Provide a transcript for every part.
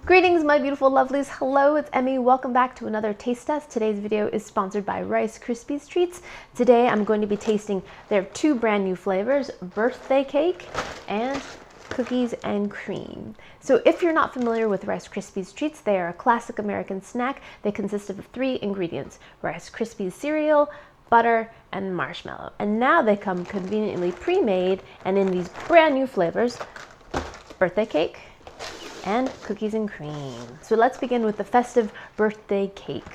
Greetings, my beautiful lovelies. Hello, it's Emmy. Welcome back to another taste test. Today's video is sponsored by Rice Krispies Treats. Today I'm going to be tasting their two brand new flavors, birthday cake and cookies and cream. So if you're not familiar with Rice Krispies Treats, they are a classic American snack. They consist of 3 ingredients: Rice Krispies cereal, butter, and marshmallow. And now they come conveniently pre-made and in these brand new flavors, birthday cake and cookies and cream. So let's begin with the festive birthday cake.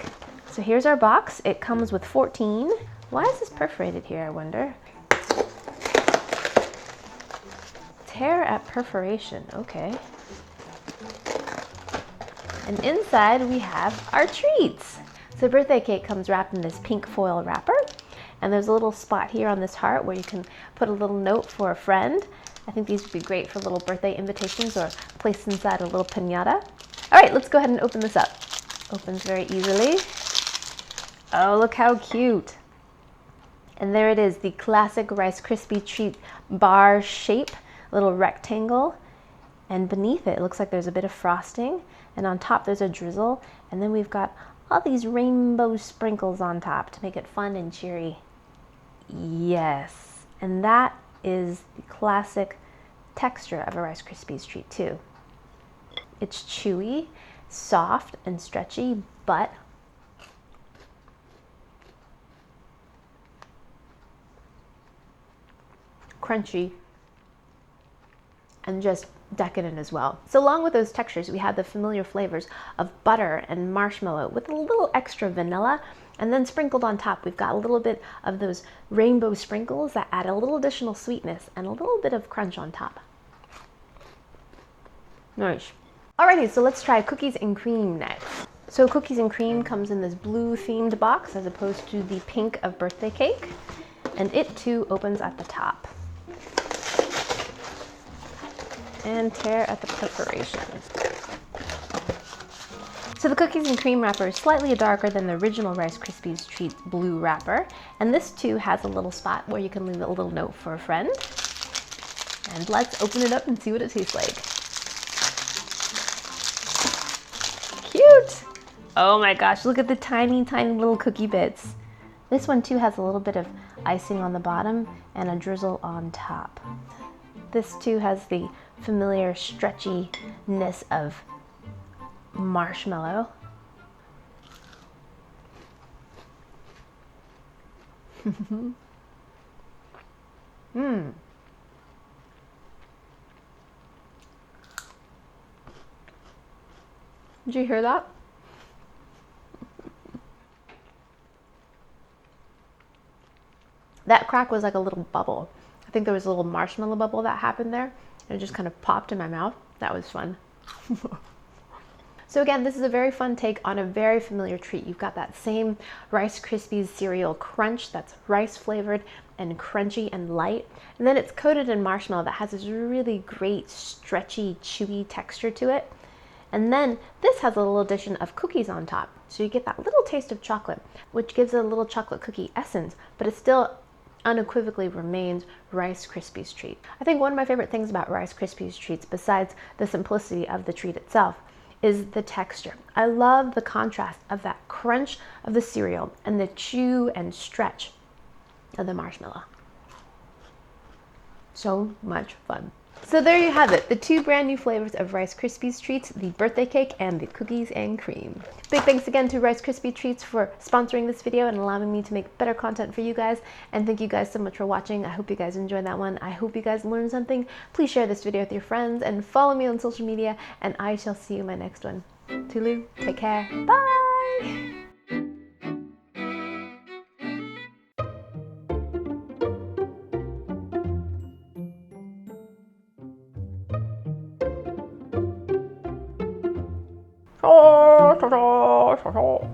So here's our box. It comes with 14. Why is this perforated here, I wonder? Tear at perforation, okay. And inside we have our treats. So birthday cake comes wrapped in this pink foil wrapper, and there's a little spot here on this heart where you can put a little note for a friend. I think these would be great for little birthday invitations or placed inside a little piñata. All right, let's go ahead and open this up. Opens very easily. Oh, look how cute. And there it is, the classic Rice Krispie Treat bar shape, little rectangle. And beneath it, it looks like there's a bit of frosting. And on top there's a drizzle. And then we've got all these rainbow sprinkles on top to make it fun and cheery. Yes, and that is the classic texture of a Rice Krispies Treat too. It's chewy, soft, and stretchy, but crunchy and just decadent as well. So along with those textures, we have the familiar flavors of butter and marshmallow with a little extra vanilla. And then sprinkled on top, we've got a little bit of those rainbow sprinkles that add a little additional sweetness and a little bit of crunch on top. Nice. Alrighty, so let's try cookies and cream next. So cookies and cream comes in this blue themed box as opposed to the pink of birthday cake. And it too opens at the top. And tear at the perforation. So the cookies and cream wrapper is slightly darker than the original Rice Krispies Treat blue wrapper. And this too has a little spot where you can leave a little note for a friend. And let's open it up and see what it tastes like. Cute! Oh my gosh, look at the tiny, tiny little cookie bits. This one too has a little bit of icing on the bottom and a drizzle on top. This too has the familiar stretchiness of marshmallow. Mmm. Did you hear that? That crack was like a little bubble. I think there was a little marshmallow bubble that happened there, and it just kind of popped in my mouth. That was fun. So again, this is a very fun take on a very familiar treat. You've got that same Rice Krispies cereal crunch that's rice flavored and crunchy and light. And then it's coated in marshmallow that has this really great stretchy, chewy texture to it. And then this has a little addition of cookies on top. So you get that little taste of chocolate, which gives it a little chocolate cookie essence, but it still unequivocally remains Rice Krispies Treat. I think one of my favorite things about Rice Krispies Treats, besides the simplicity of the treat itself, is the texture. I love the contrast of that crunch of the cereal and the chew and stretch of the marshmallow. So much fun. So there you have it, the two brand new flavors of Rice Krispies Treats, the birthday cake and the cookies and cream. Big thanks again to Rice Krispies Treats for sponsoring this video and allowing me to make better content for you guys. And thank you guys so much for watching. I hope you guys enjoyed that one. I hope you guys learned something. Please share this video with your friends and follow me on social media, and I shall see you in my next one. Toodaloo, take care, bye! Oh,